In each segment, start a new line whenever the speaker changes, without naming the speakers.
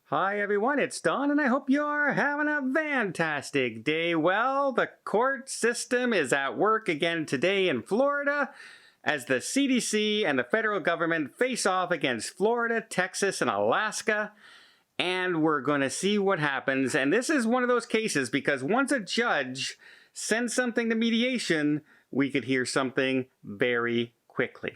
Hi everyone, it's Don and I hope you're having a fantastic day. Well, the court system is at work again today in Florida as the CDC and the federal government face off against Florida, Texas, and Alaska. And we're going to see what happens. And this is one of those cases because once a judge sends something to mediation, we could hear something very quickly.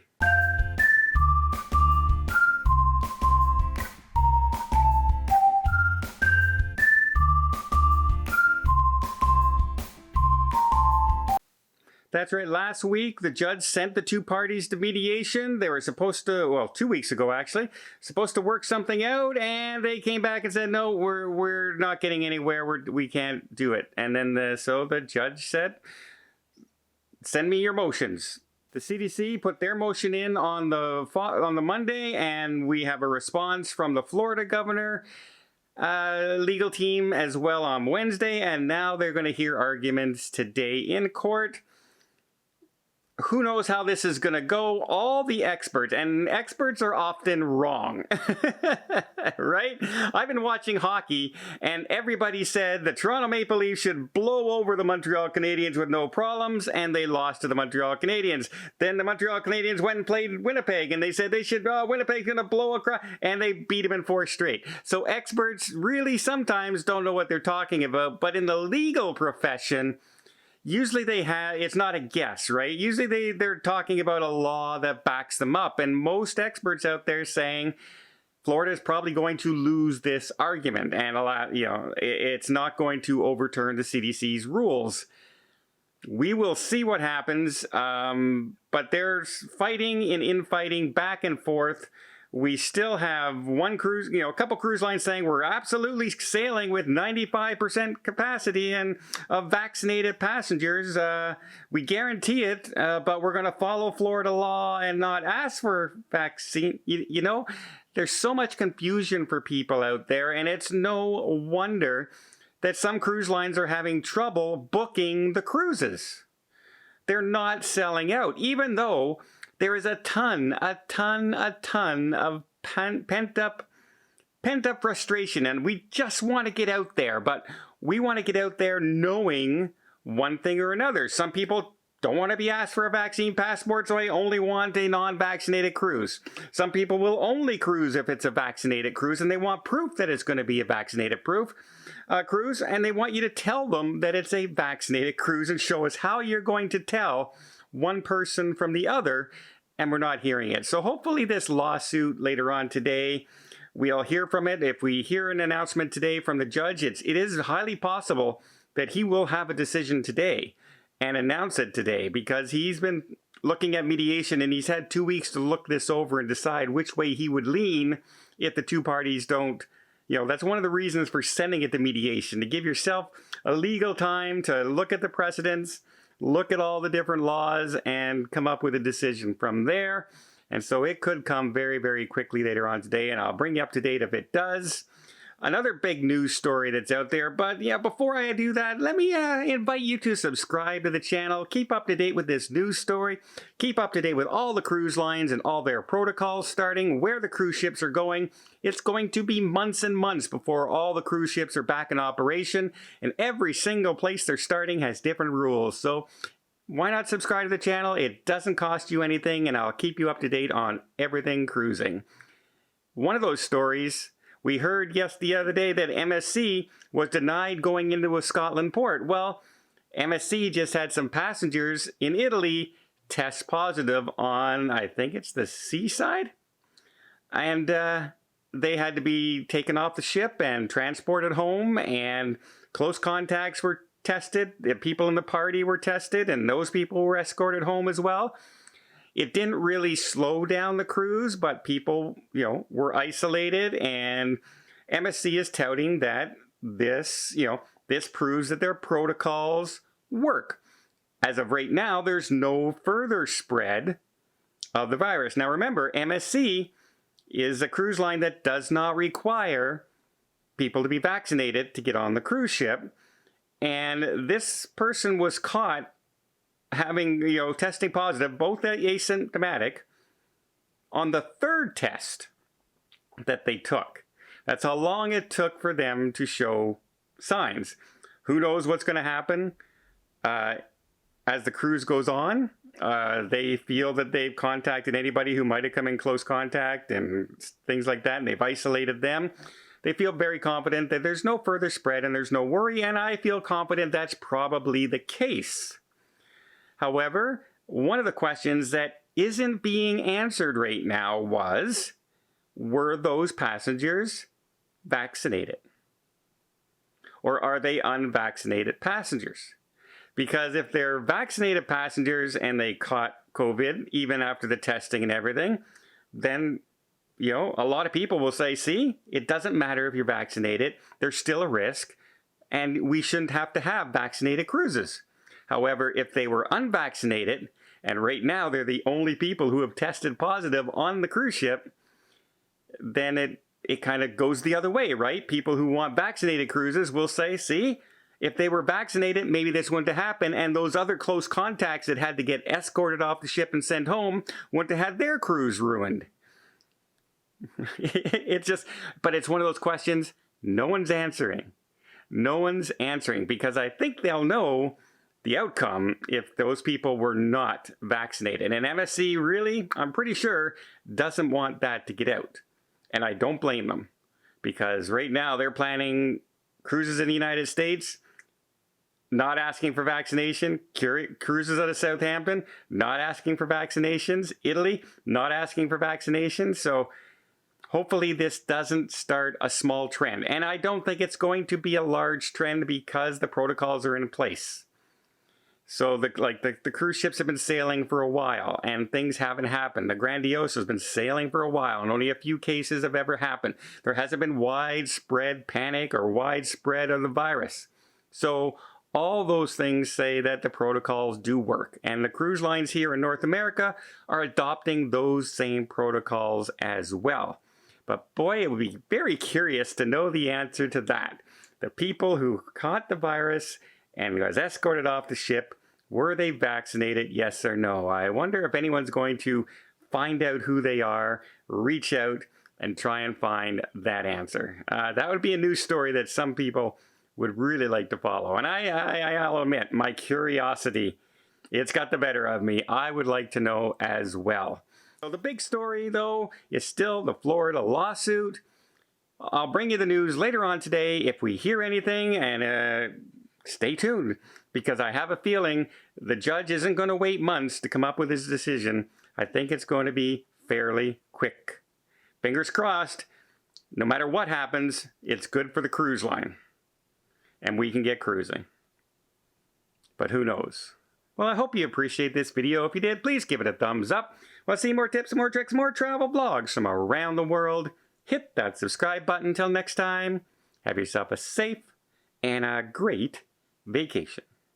That's right. Last week, the judge sent the two parties to mediation. They were supposed to, well, 2 weeks ago, actually, supposed to work something out, and they came back and said, no, we're not getting anywhere. We can't do it. And then so the judge said, send me your motions. The CDC put their motion in on the Monday, and we have a response from the Florida governor legal team as well on Wednesday, and now they're going to hear arguments today in court. Who knows how this is going to go? All the experts, and experts are often wrong, right? I've been watching hockey, and everybody said the Toronto Maple Leafs should blow over the Montreal Canadiens with no problems, and they lost to the Montreal Canadiens. Then the Montreal Canadiens went and played Winnipeg, and they said they should, Winnipeg's going to blow across, and they beat them in 4 straight. So experts really sometimes don't know what they're talking about, but in the legal profession, usually it's not a guess, right? Usually they're talking about a law that backs them up. And most experts out there saying Florida is probably going to lose this argument. And it's not going to overturn the CDC's rules. We will see what happens. But there's fighting and infighting back and forth. We still have one cruise, a couple cruise lines saying we're absolutely sailing with 95% capacity and of vaccinated passengers. We guarantee it, but we're going to follow Florida law and not ask for vaccine. There's so much confusion for people out there, and it's no wonder that some cruise lines are having trouble booking the cruises. They're not selling out, even though there is a ton of pent-up frustration, and we just want to get out there. But we want to get out there knowing one thing or another. Some people don't want to be asked for a vaccine passport, so they only want a non-vaccinated cruise. Some people will only cruise if it's a vaccinated cruise, and they want proof that it's going to be a vaccinated cruise, and they want you to tell them that it's a vaccinated cruise and show us how you're going to tell one person from the other, and we're not hearing it. So hopefully this lawsuit later on today, we'll hear from it. If we hear an announcement today from the judge, it is highly possible that he will have a decision today and announce it today, because he's been looking at mediation and he's had 2 weeks to look this over and decide which way he would lean if the two parties don't. That's one of the reasons for sending it to mediation, to give yourself a legal time to look at the precedents, look at all the different laws, and come up with a decision from there. And so it could come very, very quickly later on today, and I'll bring you up to date if it does. Another big news story that's out there, but before I do that, let me invite you to subscribe to the channel. Keep up to date with this news story. Keep up to date with all the cruise lines and all their protocols starting, where the cruise ships are going. It's going to be months and months before all the cruise ships are back in operation, and every single place they're starting has different rules. So why not subscribe to the channel? It doesn't cost you anything, and I'll keep you up to date on everything cruising. One of those stories, we heard the other day that MSC was denied going into a Scotland port. Well, MSC just had some passengers in Italy test positive on, I think it's the seaside, and they had to be taken off the ship and transported home, and close contacts were tested. The people in the party were tested, and those people were escorted home as well. It didn't really slow down the cruise, but people, were isolated, and MSC is touting that this proves that their protocols work. As of right now, there's no further spread of the virus. Now remember, MSC is a cruise line that does not require people to be vaccinated to get on the cruise ship. And this person was caught having, testing positive, both asymptomatic, on the 3rd test that they took. That's how long it took for them to show signs. Who knows what's going to happen as the cruise goes on? They feel that they've contacted anybody who might have come in close contact and things like that, and they've isolated them. They feel very confident that there's no further spread and there's no worry, and I feel confident that's probably the case. However, one of the questions that isn't being answered right now was, were those passengers vaccinated? Or are they unvaccinated passengers? Because if they're vaccinated passengers and they caught COVID, even after the testing and everything, then, you know, a lot of people will say, see, it doesn't matter if you're vaccinated, there's still a risk, and we shouldn't have to have vaccinated cruises. However, if they were unvaccinated, and right now they're the only people who have tested positive on the cruise ship, then it kind of goes the other way, right? People who want vaccinated cruises will say, see, if they were vaccinated, maybe this wouldn't have happened, and those other close contacts that had to get escorted off the ship and sent home wouldn't have had their cruise ruined. But it's one of those questions no one's answering. No one's answering, because I think they'll know the outcome if those people were not vaccinated. And MSC really, I'm pretty sure, doesn't want that to get out. And I don't blame them, because right now they're planning cruises in the United States, not asking for vaccination. Cruises out of Southampton, not asking for vaccinations. Italy, not asking for vaccinations. So hopefully this doesn't start a small trend. And I don't think it's going to be a large trend because the protocols are in place. So the cruise ships have been sailing for a while and things haven't happened. The Grandiosa has been sailing for a while and only a few cases have ever happened. There hasn't been widespread panic or widespread of the virus. So all those things say that the protocols do work. And the cruise lines here in North America are adopting those same protocols as well. But boy, it would be very curious to know the answer to that. The people who caught the virus and was escorted off the ship, were they vaccinated, yes or no? I wonder if anyone's going to find out who they are, reach out, and try and find that answer. That would be a news story that some people would really like to follow. And I'll admit, my curiosity, it's got the better of me. I would like to know as well. So the big story, though, is still the Florida lawsuit. I'll bring you the news later on today if we hear anything, and stay tuned, because I have a feeling the judge isn't going to wait months to come up with his decision. I think it's going to be fairly quick. Fingers crossed, no matter what happens, it's good for the cruise line. And we can get cruising. But who knows? Well, I hope you appreciate this video. If you did, please give it a thumbs up. Want to see more tips, more tricks, more travel vlogs from around the world? Hit that subscribe button. Until next time, have yourself a safe and a great vacation.